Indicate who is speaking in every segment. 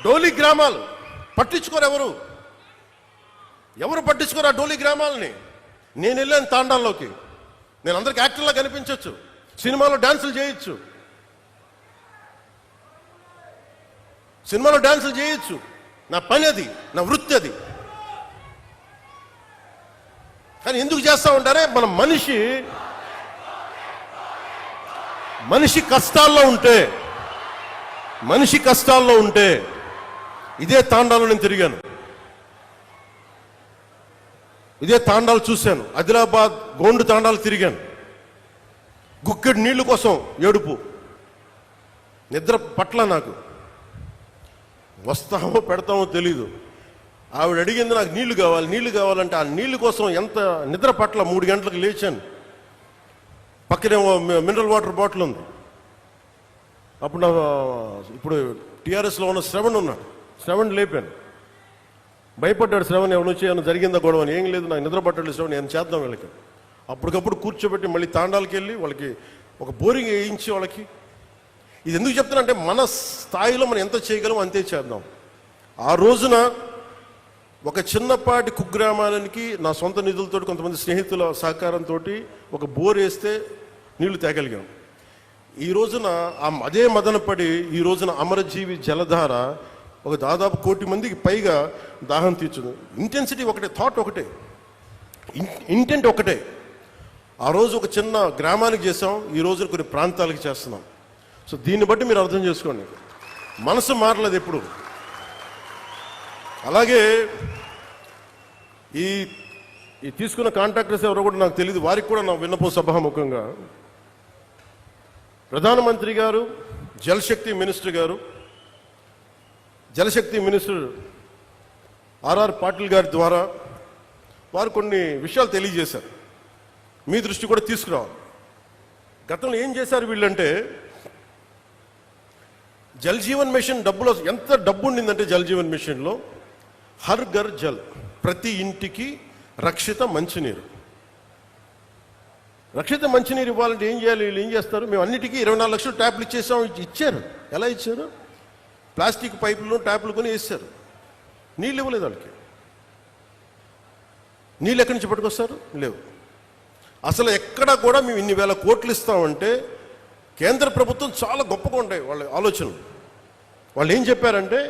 Speaker 1: డోలి గ్రామాలు పట్టించుకోరు ఎవరు పట్టించుకోరు ఆ డోలి గ్రామాలని. నేను వెళ్ళాను తాండాల్లోకి. నేను అందరికి యాక్టర్లా కనిపించవచ్చు, సినిమాలో డాన్సులు చేయొచ్చు, నా పని అది, నా వృత్తి అది. కానీ ఎందుకు చేస్తా ఉంటారే, మన మనిషి కష్టాల్లో ఉంటే ఇదే తాండాలో నేను తిరిగాను, ఇదే తాండాలు చూశాను, ఆదిలాబాద్ గోండు తాండాలు తిరిగాను. గుక్కెడు నీళ్లు కోసం ఏడుపు, నిద్ర పట్ల నాకు, వస్తామో పెడతామో తెలీదు. ఆవిడ అడిగింది నాకు నీళ్లు కావాలంటే ఆ నీళ్లు కోసం ఎంత నిద్ర పట్ల 3 గంటలకు లేచాను. పక్కనే మినరల్ వాటర్ బాటిల్ ఉంది. ఇప్పుడు టీఆర్ఎస్లో ఉన్న శ్రవణ్ ఉన్నాడు, శ్రవణ్ లేపాను. భయపడ్డాడు శ్రవణ్, ఎవరు వచ్చి ఏమైనా జరిగిందా గొడవ అని. ఏం లేదు, నాకు నిద్ర పట్టాడు శ్రవణ్, ఏం చేద్దాం వీళ్ళకి. అప్పటికప్పుడు కూర్చోబెట్టి మళ్ళీ తాండాలకి వెళ్ళి వాళ్ళకి ఒక బోరింగ్ వేయించి వాళ్ళకి. ఇది ఎందుకు చెప్తున్నా అంటే, మన స్థాయిలో మనం ఎంత చేయగలం అంతే చేద్దాం. ఆ రోజున ఒక చిన్నపాటి కుగ్రామానికి నా సొంత నిధులతో, కొంతమంది స్నేహితుల సహకారంతో ఒక బోర్ వేస్తే నీళ్లు తేగలిగాం. ఈ రోజున అదే మదనపడి ఈ రోజున అమరజీవి జలధార ఒక దాదాపు 1 కోటి మందికి పైగా దాహం తీర్చుంది. ఇంటెన్సిటీ ఒకటే, థాట్ ఒకటే, ఇంటెంట్ ఒకటే. ఆ రోజు ఒక చిన్న గ్రామానికి చేసాం, ఈ రోజున కొన్ని ప్రాంతాలకు చేస్తున్నాం. సో దీన్ని బట్టి మీరు అర్థం చేసుకోండి, మనసు మారలేదు ఎప్పుడు. అలాగే ఈ తీసుకున్న కాంట్రాక్టర్స్ ఎవరో కూడా నాకు తెలియదు, వారికి కూడా నా విన్నపం సభాముఖంగా, ప్రధానమంత్రి గారు, జలశక్తి మినిస్టర్ ఆర్ఆర్ పాటిల్ గారి ద్వారా వారు కొన్ని విషయాలు తెలియజేశారు. మీ దృష్టి కూడా తీసుకురావాలి. గతంలో ఏం చేశారు వీళ్ళంటే, జల్ జీవన్ మిషన్ డబ్బులో ఎంత డబ్బు ఉండిందంటే, జల్ జీవన్ మిషన్లో హర్ ఘర్ జల్, ప్రతి ఇంటికి రక్షిత మంచినీరు ఇవ్వాలంటే ఏం చేయాలి? వీళ్ళు ఏం చేస్తారు, మేము అన్నిటికీ 24 లక్షలు ట్యాప్లు ఇచ్చారు. ఎలా ఇచ్చారు? ప్లాస్టిక్ పైపులు ట్యాప్లు కొని వేస్తారు. నీళ్ళు ఇవ్వలేదు వాళ్ళకి. నీళ్ళు ఎక్కడి నుంచి పట్టుకొస్తారు? లేవు. అసలు ఎక్కడా కూడా మేము ఇన్ని వేల కోట్లు ఇస్తామంటే, కేంద్ర ప్రభుత్వం చాలా గొప్పగా ఉంటాయి వాళ్ళ ఆలోచనలు. వాళ్ళు ఏం చెప్పారంటే,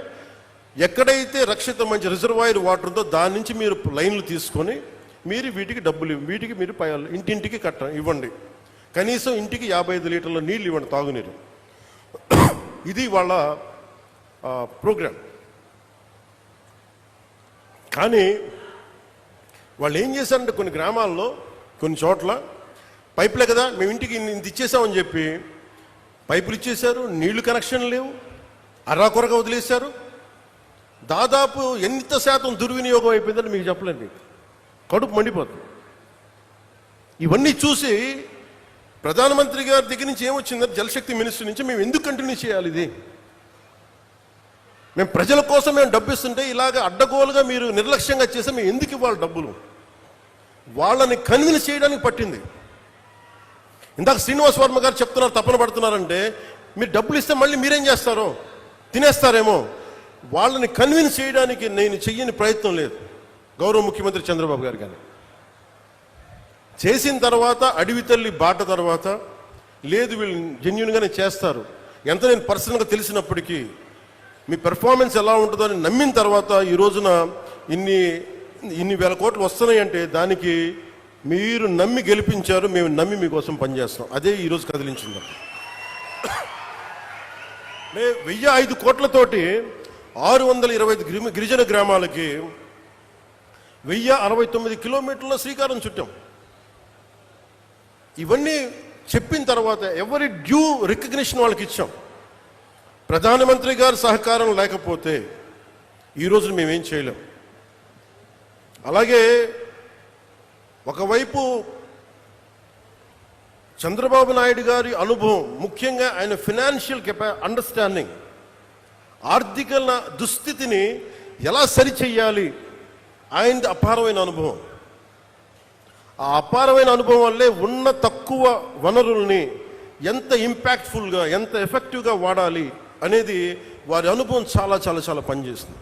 Speaker 1: ఎక్కడైతే రక్షిత మంచి రిజర్వాయర్ వాటర్ ఉందో దాని నుంచి మీరు లైన్లు తీసుకొని మీరు వీటికి డబ్బులు, వీటికి మీరు ఇంటింటికి ఇవ్వండి, కనీసం ఇంటికి 55 లీటర్ల నీళ్ళు ఇవ్వండి, తాగునీరు. ఇది వాళ్ళ ప్రోగ్రాం. కానీ వాళ్ళు ఏం చేశారంటే, కొన్ని గ్రామాల్లో కొన్ని చోట్ల పైపులే కదా, మేము ఇంటికి ఇంత ఇచ్చేసామని చెప్పి పైపులు ఇచ్చేశారు, నీళ్లు కనెక్షన్ లేవు, అర్రాకొరగా వదిలేశారు. దాదాపు ఎంత శాతం దుర్వినియోగం అయిపోయిందని మీకు చెప్పలేండి, కడుపు మండిపోతుంది. ఇవన్నీ చూసి ప్రధానమంత్రి గారి దగ్గర నుంచి ఏమొచ్చిందంటే, జలశక్తి మినిస్టర్ నుంచి, మేము ఎందుకు కంటిన్యూ చేయాలి ఇది? మేము ప్రజల కోసం మేము డబ్బు ఇస్తుంటే ఇలాగ అడ్డగోలుగా మీరు నిర్లక్ష్యంగా చేస్తే మేము ఎందుకు ఇవ్వాలి డబ్బులు? వాళ్ళని కన్విన్స్ చేయడానికి పట్టింది. ఇందాక శ్రీనివాస్ వర్మ గారు చెప్తున్నారు, తపన పడుతున్నారంటే, మీరు డబ్బులు ఇస్తే మళ్ళీ మీరేం చేస్తారో, తినేస్తారేమో. వాళ్ళని కన్విన్స్ చేయడానికి నేను చెయ్యని ప్రయత్నం లేదు. గౌరవ ముఖ్యమంత్రి చంద్రబాబు గారు కానీ చేసిన తర్వాత, అడవి తల్లి బాట తర్వాత, లేదు వీళ్ళు జెన్యూన్గానే చేస్తారు, ఎంత నేను పర్సనల్గా తెలిసినప్పటికీ మీ పెర్ఫార్మెన్స్ ఎలా ఉంటుందో అని నమ్మిన తర్వాత ఈ రోజున ఇన్ని వేల కోట్లు వస్తున్నాయంటే, దానికి మీరు నమ్మి గెలిపించారు, మేము నమ్మి మీకోసం పనిచేస్తాం. అదే ఈరోజు కదిలించింది. 1005 కోట్లతోటి 625 గిరిజన గ్రామాలకి 1069 కిలోమీటర్ల శ్రీకారం చుట్టాం. ఇవన్నీ చెప్పిన తర్వాత ఎవరి డ్యూ రికగ్నిషన్ వాళ్ళకి ఇచ్చాం. ప్రధానమంత్రి గారి సహకారం లేకపోతే ఈరోజు మేమేం చేయలేం. అలాగే ఒకవైపు చంద్రబాబు నాయుడు గారి అనుభవం, ముఖ్యంగా ఆయన ఫినాన్షియల్ అండర్స్టాండింగ్, ఆర్థిక దుస్థితిని ఎలా సరిచెయ్యాలి, ఆయనది అపారమైన అనుభవం. ఆ అపారమైన అనుభవం వల్లే ఉన్న తక్కువ వనరుల్ని ఎంత ఇంపాక్ట్ఫుల్గా, ఎంత ఎఫెక్టివ్గా వాడాలి అనేది వారి అనుభవం చాలా చాలా చాలా పనిచేస్తుంది.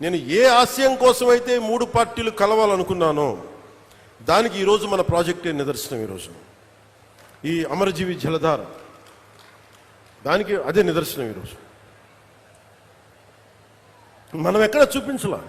Speaker 1: నేను ఏ ఆశయం కోసం అయితే 3 పార్టీలు కలవాలనుకున్నానో దానికి ఈరోజు మన ప్రాజెక్టే నిదర్శనం. ఈరోజు ఈ అమరజీవి జలధార దానికి అదే నిదర్శనం. ఈరోజు మనం ఎక్కడ చూపించలా.